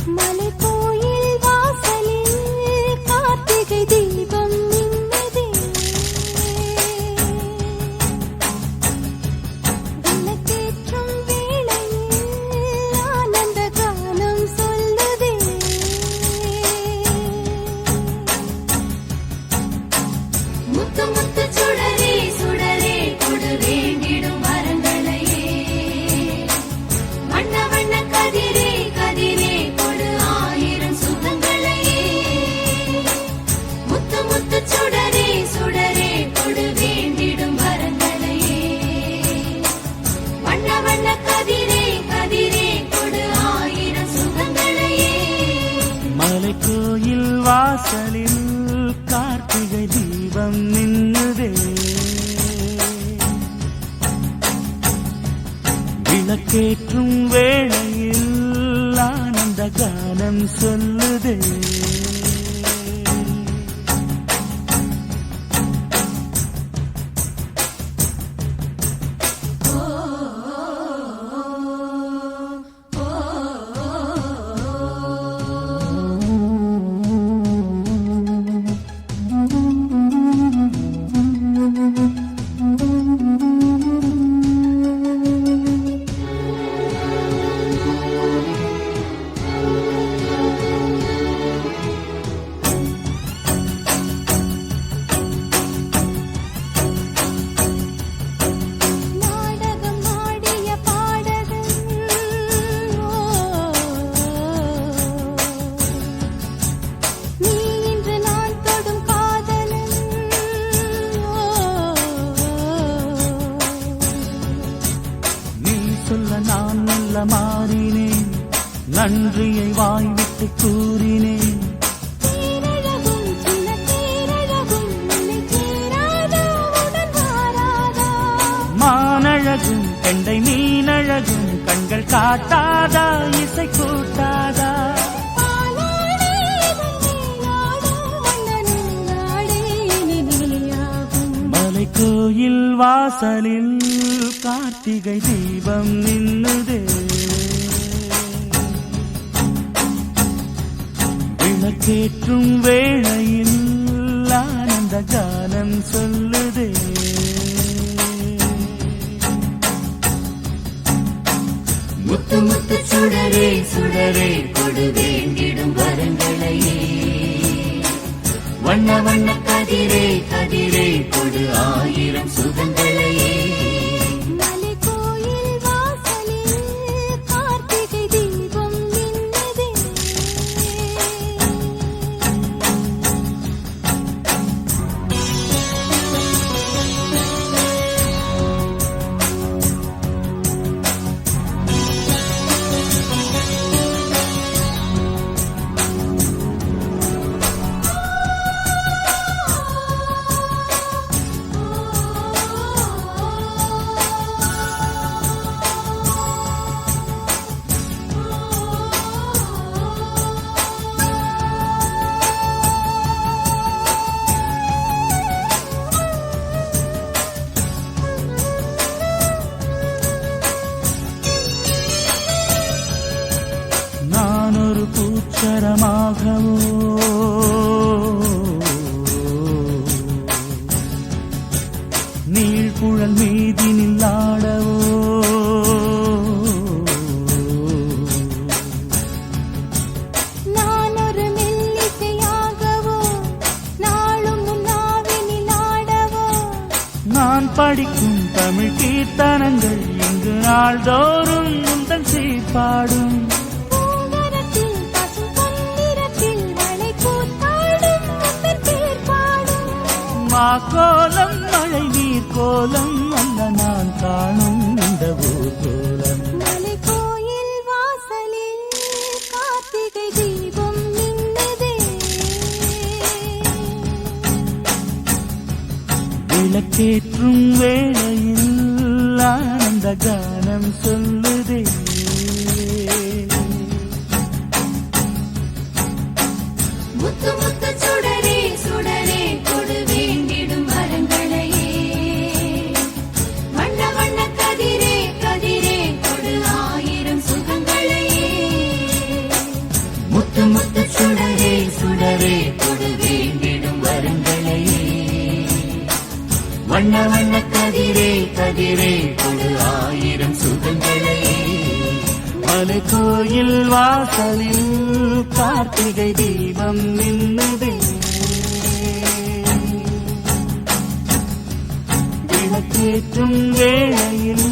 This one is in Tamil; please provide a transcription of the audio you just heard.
மலைக்கோயில் வாசலில் கார்த்திகை தீபம் மின்னுதே. விளக்கேற்றும் வேளையில் ஆனந்த கானம் சொல்லுதே. முத்து முத்து சுடரே சுடரே கொடு வேண்டிடும் வரங்களையே. வண்ண வண்ண கதிரே கதிரே கொடு ஆயிரம் சுகங்களையே. முத்து முத்து சுடரே சுடரே கொடு வேண்டிடும் வரங்களையே. வண்ண வண்ண கதிரே கதிரே கொடு ஆயிரம் சுகங்களையே. மலைக்கோயில் வாசலில் கார்த்திகை தீபம் நின்னுதே. விளக்கேற்றும் வேளையில் ஆனந்த கானம் சொல்லுதே. நாடகம் ஆடிய பாடகன் நீ இன்று நான் தொடும் காதலன். நீ சொல்ல நான் நல்ல மாறினேன், நன்றியை வாய்விட்டு கூறினேன். தேனழகும் சின்ன தேனழகும் உன்னை சேராதா உடன் வாராதா. மானழகும் கெண்டை மீனழகும் கண்கள் காட்டாதா இசை கூட்டாதா. பாலாடே வெண்ணிலாடும் வண்ணனின் நாடே இனி நீயாகும். மலைக்கோயில் வாசலில் கார்த்திகை தீபம் நின்னுதே. விளக்கேற்றும் வேளையில் ஆனந்த கானம் சொல்லுதே. முத்து முத்து சுடரே சுடரே கொடு வேண்டிடும் வரங்களையே. வண்ண வண்ண கதிரே கதிரே கொடு ஆயிரம் சுகங்களையே. மலைக்கோயில் வாசலில் கார்த்திகை தீபம் மின்னுதே. நான் ஒரு பூச்சரமாகவோ நீழ்குழல் மீதினில் ஆடவோ. நான் ஒரு மெல்லிசையாகவோ நாளும் உன் நாவினில் ஆடவோ. நான் படிக்கும் தமிழ் கீர்த்தனங்கள் இங்கு நாள்தோறும் உந்தன் சீர்பாடும். பூங்கரத்தில் பசும் பொன்னிறத்தில் வளை கூத்தாடும் உந்தன் பேர் பாடும். மாக்கோலம் மழை நீர் கோலம் அல்ல நான் காணும் இந்த ஊர் கோலம். மலைக்கோயில் வாசலில் கார்த்திகை தீபம் மின்னுதே. விளக்கேற்றும் வேளையில் ஆனந்த கானம் சொல்லுதே. முத்து முத்து சுடரே சுடரே கொடு வேண்டிடும் வரங்களையே. வண்ண வண்ண கதிரே கதிரே கொடு ஆயிரம் சுகங்களையே. வண்ண வண்ண கதிரே கதிரே கொடு ஆயிரம் சுகங்களே மலை கோயில் வாசலில் கார்த்திகை தீபம் நின்னுதே விளக்கேற்றும் வேளையில்